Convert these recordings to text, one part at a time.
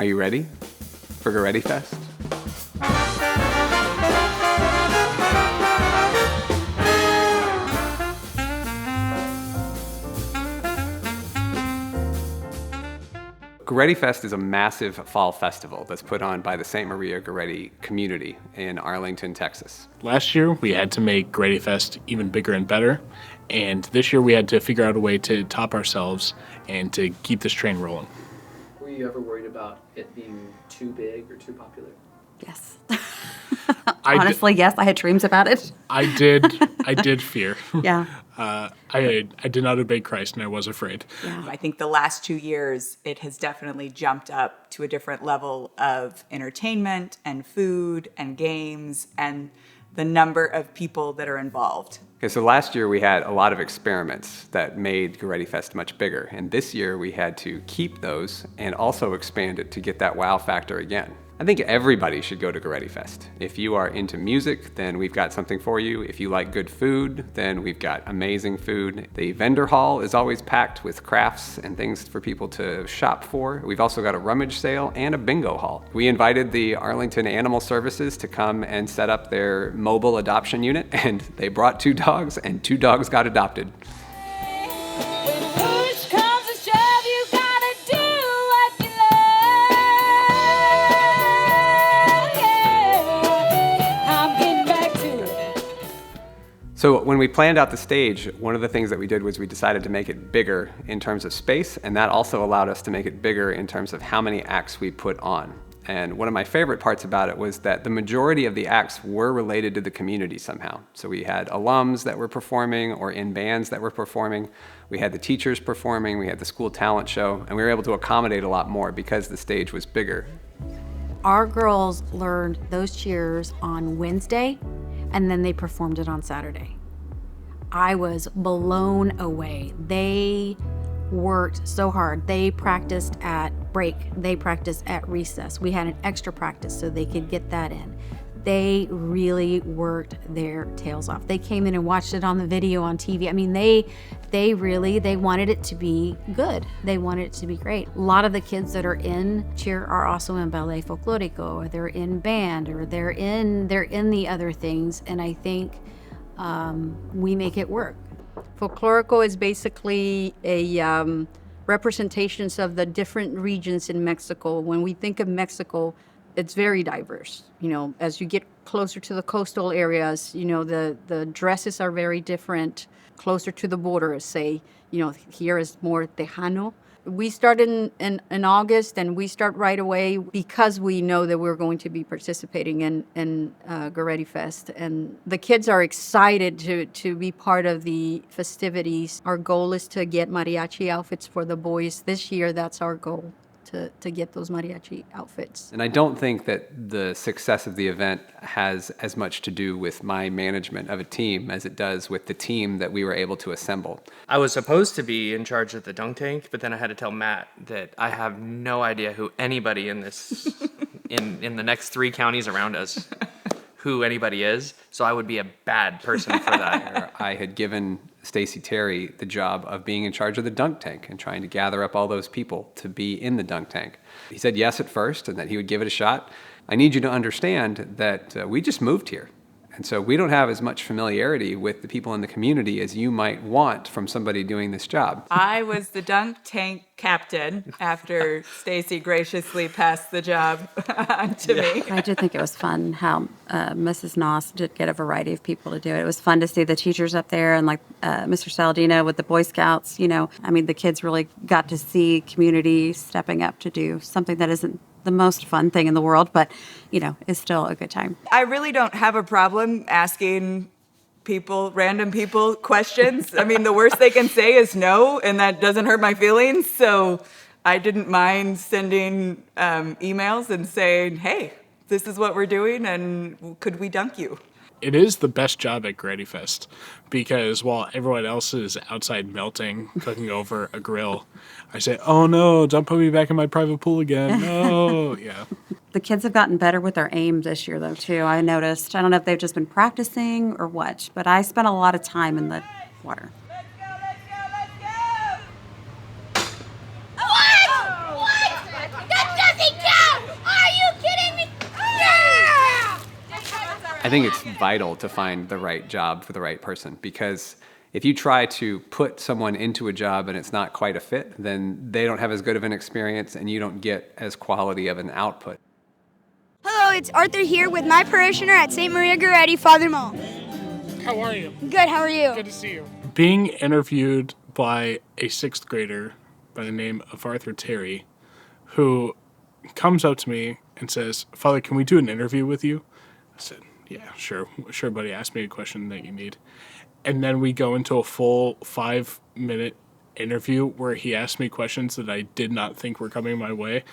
Are you ready for Gorettifest? Gorettifest is a massive fall festival that's put on by the St. Maria Goretti community in Arlington, Texas. Last year, we had to make Gorettifest even bigger and better, and this year we had to figure out a way to top ourselves and to keep this train rolling. Were you ever worried about it being too big or too popular? Yes. Honestly, yes, I had dreams about it. I did fear. Yeah. I did not obey Christ, and I was afraid. Yeah. I think the last 2 years, it has definitely jumped up to a different level of entertainment and food and games and the number of people that are involved. Okay, so last year we had a lot of experiments that made Gorettifest much bigger, and this year we had to keep those and also expand it to get that wow factor again. I think everybody should go to Gorettifest. If you are into music, then we've got something for you. If you like good food, then we've got amazing food. The vendor hall is always packed with crafts and things for people to shop for. We've also got a rummage sale and a bingo hall. We invited the Arlington Animal Services to come and set up their mobile adoption unit, and they brought 2 dogs, and 2 dogs got adopted. So when we planned out the stage, one of the things that we did was we decided to make it bigger in terms of space, and that also allowed us to make it bigger in terms of how many acts we put on. And one of my favorite parts about it was that the majority of the acts were related to the community somehow. So we had alums that were performing or in bands that were performing. We had the teachers performing, we had the school talent show, and we were able to accommodate a lot more because the stage was bigger. Our girls learned those cheers on Wednesday, and then they performed it on Saturday. I was blown away. They worked so hard. They practiced at break. They practiced at recess. We had an extra practice so they could get that in. They really worked their tails off. They came in and watched it on the video on TV. I mean, they wanted it to be good. They wanted it to be great. A lot of the kids that are in cheer are also in ballet folklorico, or they're in band, or they're in the other things, and I think we make it work. Folklorico is basically a representations of the different regions in Mexico. When we think of Mexico, it's very diverse. You know, as you get closer to the coastal areas, you know, the dresses are very different. Closer to the border, say, you know, here is more Tejano. We start in August, and we start right away because we know that we're going to be participating in Gorettifest. And the kids are excited to be part of the festivities. Our goal is to get mariachi outfits for the boys. This year, that's our goal, to get those mariachi outfits. And I don't think that the success of the event has as much to do with my management of a team as it does with the team that we were able to assemble. I was supposed to be in charge of the dunk tank, but then I had to tell Matt that I have no idea who anybody in this, in the next 3 counties around us, who anybody is, so I would be a bad person for that. I had given Stacy Terry the job of being in charge of the dunk tank and trying to gather up all those people to be in the dunk tank. He said yes at first and that he would give it a shot. I need you to understand that we just moved here. And so we don't have as much familiarity with the people in the community as you might want from somebody doing this job. I was the dunk tank captain after Stacy graciously passed the job on to me. I did think it was fun how Mrs. Noss did get a variety of people to do it. It was fun to see the teachers up there and like Mr. Saladino with the Boy Scouts. You know, I mean, the kids really got to see community stepping up to do something that isn't the most fun thing in the world, but, you know, it's still a good time. I really don't have a problem asking random people, questions. I mean, the worst they can say is no, and that doesn't hurt my feelings. So I didn't mind sending emails and saying, hey, this is what we're doing, and could we dunk you? It is the best job at Gorettifest because while everyone else is outside melting, cooking over a grill, I say, oh no, don't put me back in my private pool again. No, yeah. The kids have gotten better with their aim this year, though, too. I noticed. I don't know if they've just been practicing or what, but I spent a lot of time in the water. Let's go, let's go, let's go! What? What? That doesn't count! I think it's vital to find the right job for the right person, because if you try to put someone into a job and it's not quite a fit, then they don't have as good of an experience and you don't get as quality of an output. Hello, it's Arthur here with my parishioner at St. Maria Goretti, Father Mo. How are you? Good, how are you? Good to see you. Being interviewed by a 6th grader by the name of Arthur Terry, who comes up to me and says, "Father, can we do an interview with you?" I said, "Yeah, sure, buddy. Ask me a question that you need." And then we go into a full 5-minute interview where he asked me questions that I did not think were coming my way,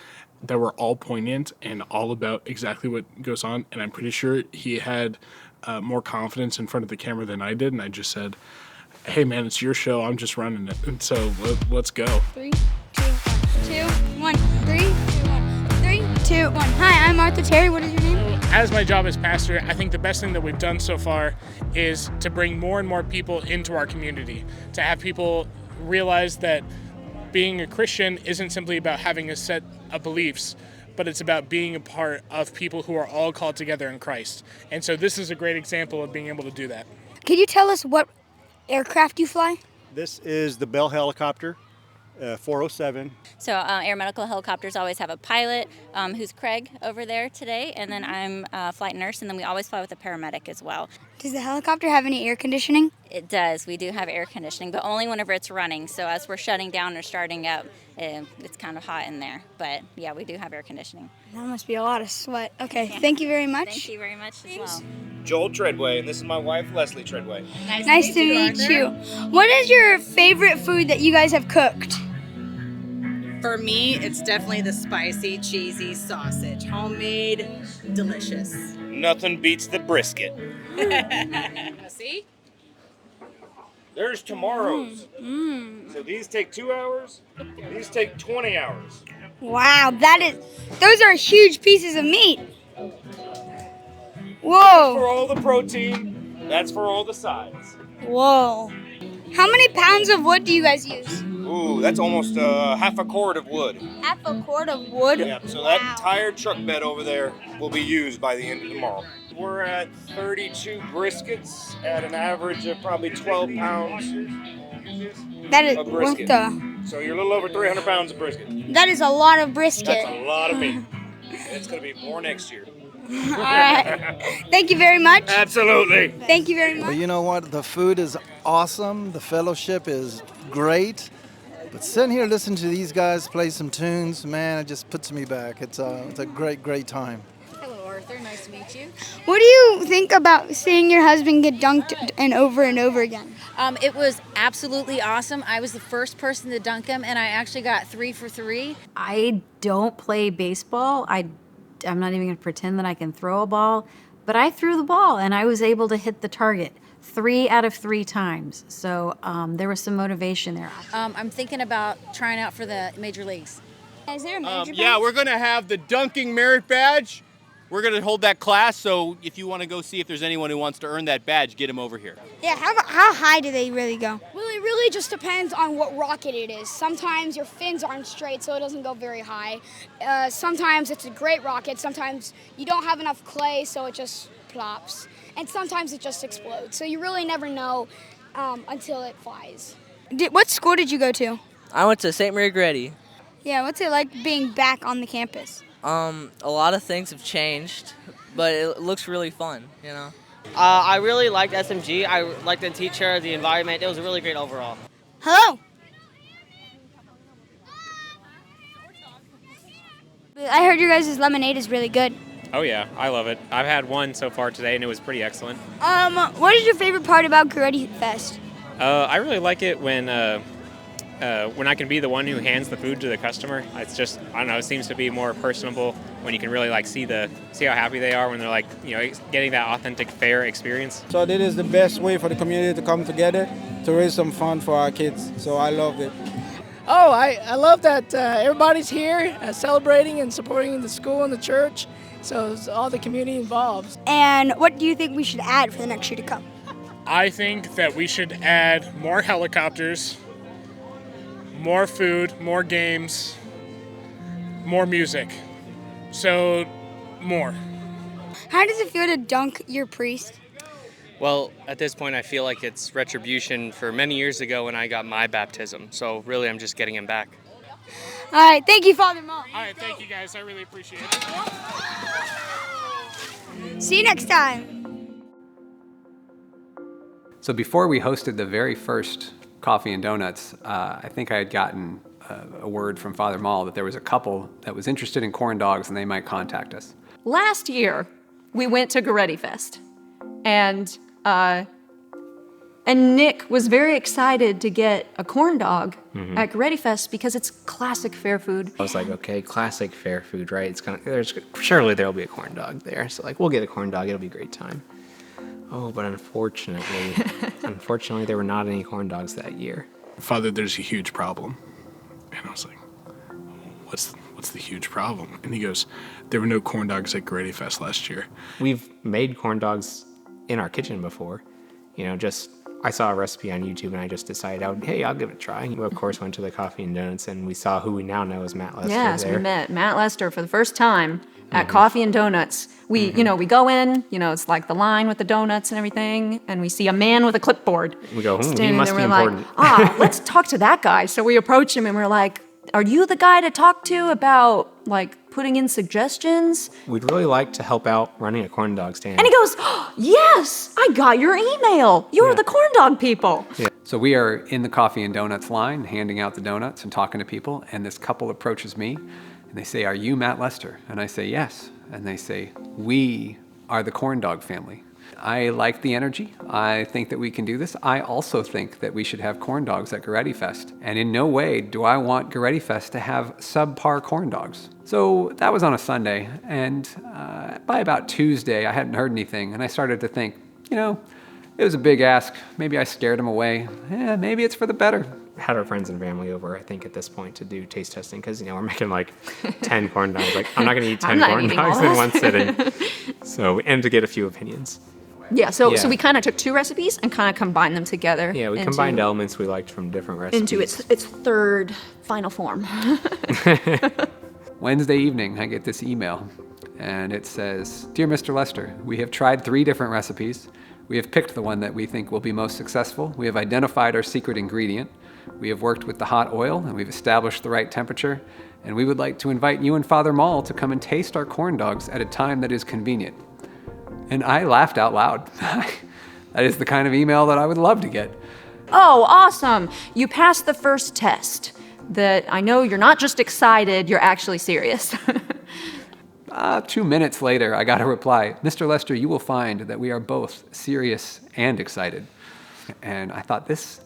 that were all poignant and all about exactly what goes on. And I'm pretty sure he had more confidence in front of the camera than I did. And I just said, "Hey, man, it's your show. I'm just running it. And so let's go." 3, 2, 1, 2, 1, 3, 2, 1, 3, 2, 1. Hi, I'm Arthur Terry. What is your name? As my job as pastor, I think the best thing that we've done so far is to bring more and more people into our community, to have people realize that being a Christian isn't simply about having a set of beliefs, but it's about being a part of people who are all called together in Christ. And so this is a great example of being able to do that. Could you tell us what aircraft you fly? This is the Bell helicopter, 407. So air medical helicopters always have a pilot, who's Craig over there today, and then I'm a flight nurse, and then we always fly with a paramedic as well. Does the helicopter have any air conditioning? It does. We do have air conditioning, but only whenever it's running. So as we're shutting down or starting up, it's kind of hot in there. But yeah, we do have air conditioning. That must be a lot of sweat. Okay, thank you very much. Thank you very much as well. Joel Treadway, and this is my wife, Leslie Treadway. Nice to meet you. What is your favorite food that you guys have cooked? For me, it's definitely the spicy, cheesy sausage. Homemade, delicious. Nothing beats the brisket. See? There's tomorrow's. So these take 2 hours. These take 20 hours. Wow, those are huge pieces of meat. Whoa. For all the protein, that's for all the sides. Whoa. How many pounds of wood do you guys use? Ooh, that's almost half a cord of wood. Half a quart of wood? Yeah, so that entire truck bed over there will be used by the end of tomorrow. We're at 32 briskets at an average of probably 12 pounds That is of brisket. So you're a little over 300 pounds of brisket. That is a lot of brisket. That's a lot of meat. And it's going to be more next year. All right. Thank you very much. Absolutely. Thank you very much. Well, you know what? The food is awesome. The fellowship is great. But sitting here listening to these guys play some tunes, man, it just puts me back. It's a great, great time. Hello, Arthur. Nice to meet you. What do you think about seeing your husband get dunked and over again? It was absolutely awesome. I was the first person to dunk him, and I actually got 3 for 3. I don't play baseball. I'm not even going to pretend that I can throw a ball, but I threw the ball and I was able to hit the target 3 out of 3 times. So there was some motivation there. I'm thinking about trying out for the major leagues. Is there a major Yeah, we're going to have the dunking merit badge. We're going to hold that class, so if you want to go see if there's anyone who wants to earn that badge, get him over here. Yeah, how high do they really go? Well, it really just depends on what rocket it is. Sometimes your fins aren't straight, so it doesn't go very high. Sometimes it's a great rocket. Sometimes you don't have enough clay, so it just plops. And sometimes it just explodes. So you really never know until it flies. What school did you go to? I went to St. Maria Goretti. Yeah, what's it like being back on the campus? A lot of things have changed, but it looks really fun, you know. I really liked SMG. I liked the teacher, the environment. It was really great overall. Hello. I heard your guys' lemonade is really good. Oh yeah, I love it. I've had one so far today, and it was pretty excellent. What is your favorite part about Gorettifest? I really like it when I can be the one who hands the food to the customer. It's just, I don't know, it seems to be more personable when you can really like see how happy they are when they're like, you know, getting that authentic, fair experience. So this is the best way for the community to come together to raise some fun for our kids. So I love it. Oh, I love that everybody's here celebrating and supporting the school and the church. So it's all the community involved. And what do you think we should add for the next year to come? I think that we should add more helicopters, more food, more games, more music. So, more. How does it feel to dunk your priest? Well, at this point, I feel like it's retribution for many years ago when I got my baptism. So really, I'm just getting him back. All right, thank you, Father Mom. All right, thank you guys. I really appreciate it. See you next time. So before we hosted the very first Coffee and Donuts, I think I had gotten a word from Father Mall that there was a couple that was interested in corn dogs and they might contact us. Last year, we went to Gorettifest, and Nick was very excited to get a corn dog at Gorettifest because it's classic fair food. I was like, okay, classic fair food, right? It's surely there'll be a corn dog there. So like, we'll get a corn dog. It'll be a great time. Oh, but unfortunately, there were not any corn dogs that year. Father, there's a huge problem. And I was like, what's the huge problem? And he goes, there were no corn dogs at Gorettifest last year. We've made corn dogs in our kitchen before. I saw a recipe on YouTube and I just decided, hey, I'll give it a try. We, of course, went to the Coffee and Donuts and we saw who we now know as Matt Lester. Yes, there. we met Matt Lester for the first time at Coffee and Donuts. We, we go in, it's like the line with the donuts and everything, and we see a man with a clipboard. We go, he standing must there. be We're important. like, let's talk to that guy. So we approach him and we're like, are you the guy to talk to about putting in suggestions? We'd really like to help out running a corn dog stand. And he goes, yes, I got your email. You're the corn dog people. Yeah. So we are in the Coffee and Donuts line, handing out the donuts and talking to people, and this couple approaches me, and they say, are you Matt Lester? And I say, yes. And they say, we are the corn dog family. I like the energy. I think that we can do this. I also think that we should have corn dogs at Gorettifest. And in no way do I want Gorettifest to have subpar corn dogs. So that was on a Sunday, and by about Tuesday, I hadn't heard anything, and I started to think, it was a big ask. Maybe I scared them away. Maybe it's for the better. Had our friends and family over, I think, at this point to do taste testing because, we're making 10 corn dogs. I'm not going to eat 10 corn dogs in one sitting. And to get a few opinions. Yeah, so we kind of took two recipes and kind of combined them together. Yeah, we combined elements we liked from different recipes. Into its third final form. Wednesday evening, I get this email, and it says, Dear Mr. Lester, we have tried 3 different recipes. We have picked the one that we think will be most successful. We have identified our secret ingredient. We have worked with the hot oil, and we've established the right temperature. And we would like to invite you and Father Mall to come and taste our corn dogs at a time that is convenient. And I laughed out loud. That is the kind of email that I would love to get. Oh, awesome. You passed the first test. That I know you're not just excited, you're actually serious. 2 minutes later, I got a reply. Mr. Lester, you will find that we are both serious and excited. And I thought, this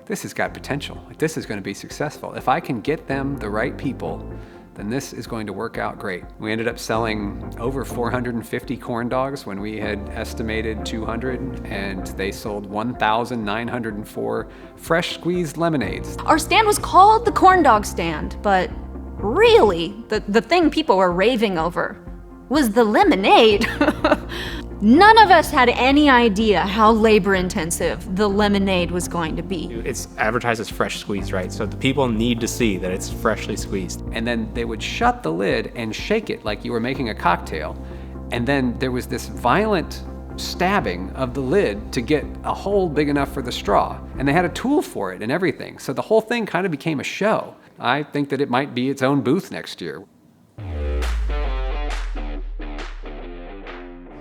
has got potential. This is going to be successful. If I can get them the right people, then this is going to work out great. We ended up selling over 450 corn dogs when we had estimated 200, and they sold 1,904 fresh squeezed lemonades. Our stand was called the corn dog stand, but really, the thing people were raving over was the lemonade. None of us had any idea how labor-intensive the lemonade was going to be. It's advertised as fresh squeezed, right? So the people need to see that it's freshly squeezed. And then they would shut the lid and shake it like you were making a cocktail. And then there was this violent stabbing of the lid to get a hole big enough for the straw. And they had a tool for it and everything. So the whole thing kind of became a show. I think that it might be its own booth next year.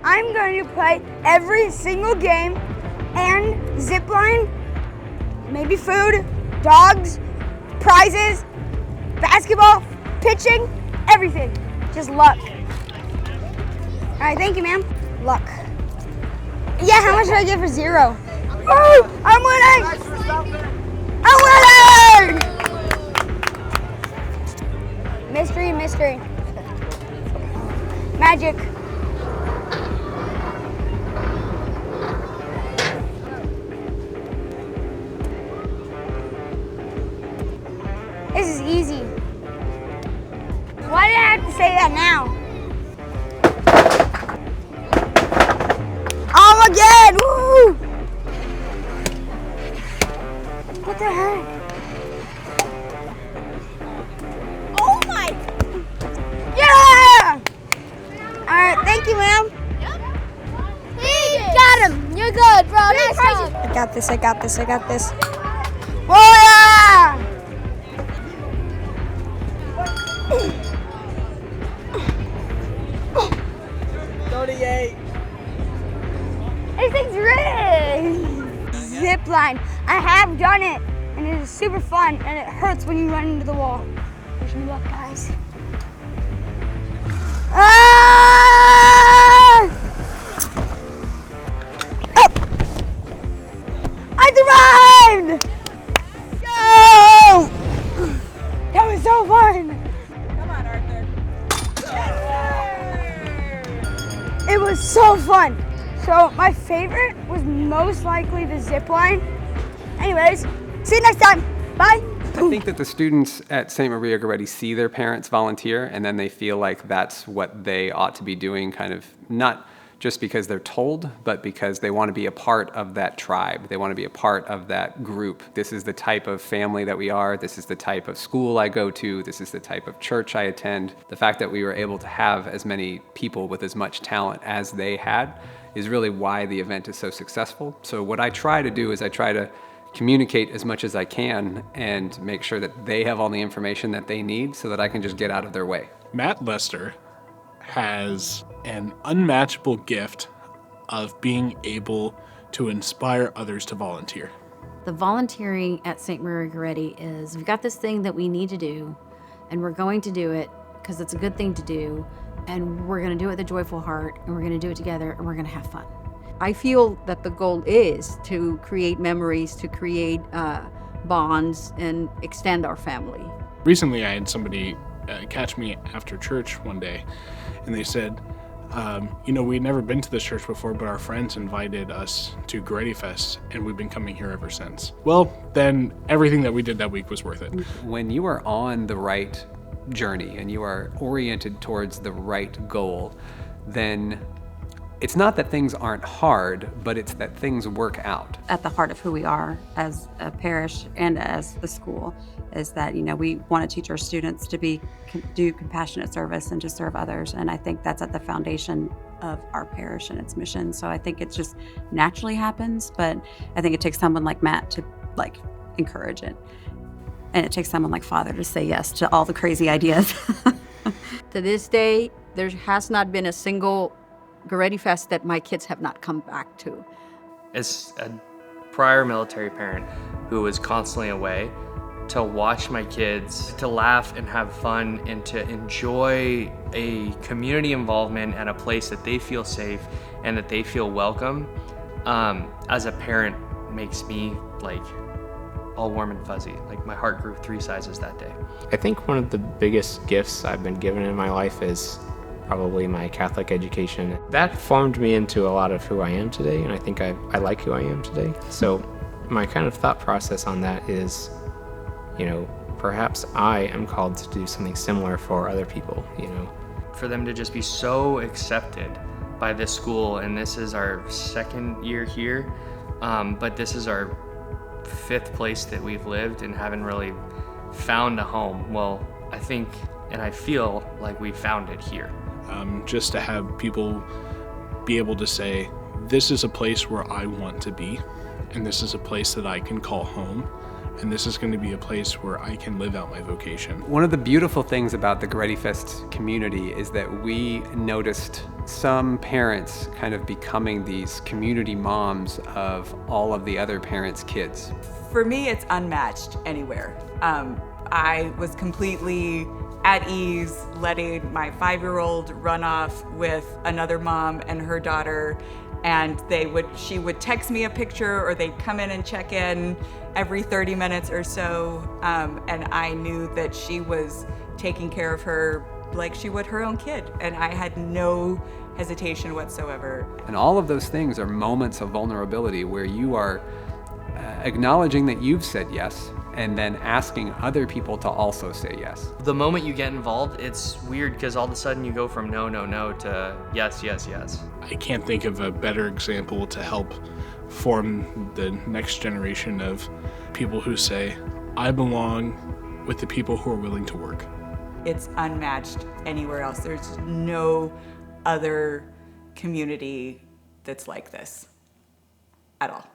I'm going to play every single game and zip line, maybe food, dogs, prizes, basketball, pitching, everything. Just luck. All right, thank you, ma'am. Luck. Yeah, how much did I get for 0? Oh, I'm winning! I'm winning! Mystery, mystery. Magic. This is easy. Why did I have to say that now? Again! Woo! What the heck? Oh my! Yeah! All right, thank you, ma'am. I got this, I got this, I got this. Oh yeah! 38. This thing's rigged! Zip line. I have done it, and it is super fun, and it hurts when you run into the wall. Wish me luck, guys. Ah! Up! I survived! Go! That was so fun! Come on, Arthur. It was so fun. So my favorite was most likely the zip line. Anyways, see you next time. Bye. I think that the students at St. Maria Goretti see their parents volunteer, and then they feel like that's what they ought to be doing, kind of not just because they're told, but because they want to be a part of that tribe. They want to be a part of that group. This is the type of family that we are. This is the type of school I go to. This is the type of church I attend. The fact that we were able to have as many people with as much talent as they had is really why the event is so successful. So what I try to do is I try to communicate as much as I can and make sure that they have all the information that they need so that I can just get out of their way. Matt Lester has an unmatchable gift of being able to inspire others to volunteer. The volunteering at St. Maria Goretti is, we've got this thing that we need to do, and we're going to do it because it's a good thing to do, and we're going to do it with a joyful heart, and we're going to do it together, and we're going to have fun. I feel that the goal is to create memories, to create bonds, and extend our family. Recently, I had somebody catch me after church one day, and they said, we'd never been to this church before, but our friends invited us to Gorettifest, and we've been coming here ever since. Well, then everything that we did that week was worth it. When you are on the right journey and you are oriented towards the right goal, then it's not that things aren't hard, but it's that things work out. At the heart of who we are as a parish and as the school is that, we want to teach our students to do compassionate service and to serve others. And I think that's at the foundation of our parish and its mission. So I think it just naturally happens, but I think it takes someone like Matt to encourage it. And it takes someone like Father to say yes to all the crazy ideas. To this day, there has not been a single Gorettifest that my kids have not come back to. As a prior military parent who was constantly away, to watch my kids, to laugh and have fun and to enjoy a community involvement at a place that they feel safe and that they feel welcome, as a parent makes me all warm and fuzzy. My heart grew 3 sizes that day. I think one of the biggest gifts I've been given in my life is probably my Catholic education. That formed me into a lot of who I am today, and I think I like who I am today. So my kind of thought process on that is, perhaps I am called to do something similar for other people, For them to just be so accepted by this school, and this is our 2nd year here, but this is our 5th place that we've lived and haven't really found a home. Well, I think and I feel like we found it here. Just to have people be able to say, this is a place where I want to be, and this is a place that I can call home, and this is going to be a place where I can live out my vocation. One of the beautiful things about the Gorettifest community is that we noticed some parents kind of becoming these community moms of all of the other parents' kids. For me, it's unmatched anywhere. I was completely at ease letting my 5-year-old run off with another mom and her daughter, and she would text me a picture or they'd come in and check in every 30 minutes or so, and I knew that she was taking care of her like she would her own kid, and I had no hesitation whatsoever. And all of those things are moments of vulnerability where you are acknowledging that you've said yes and then asking other people to also say yes. The moment you get involved, it's weird because all of a sudden you go from no, no, no to yes, yes, yes. I can't think of a better example to help form the next generation of people who say, I belong with the people who are willing to work. It's unmatched anywhere else. There's no other community that's like this at all.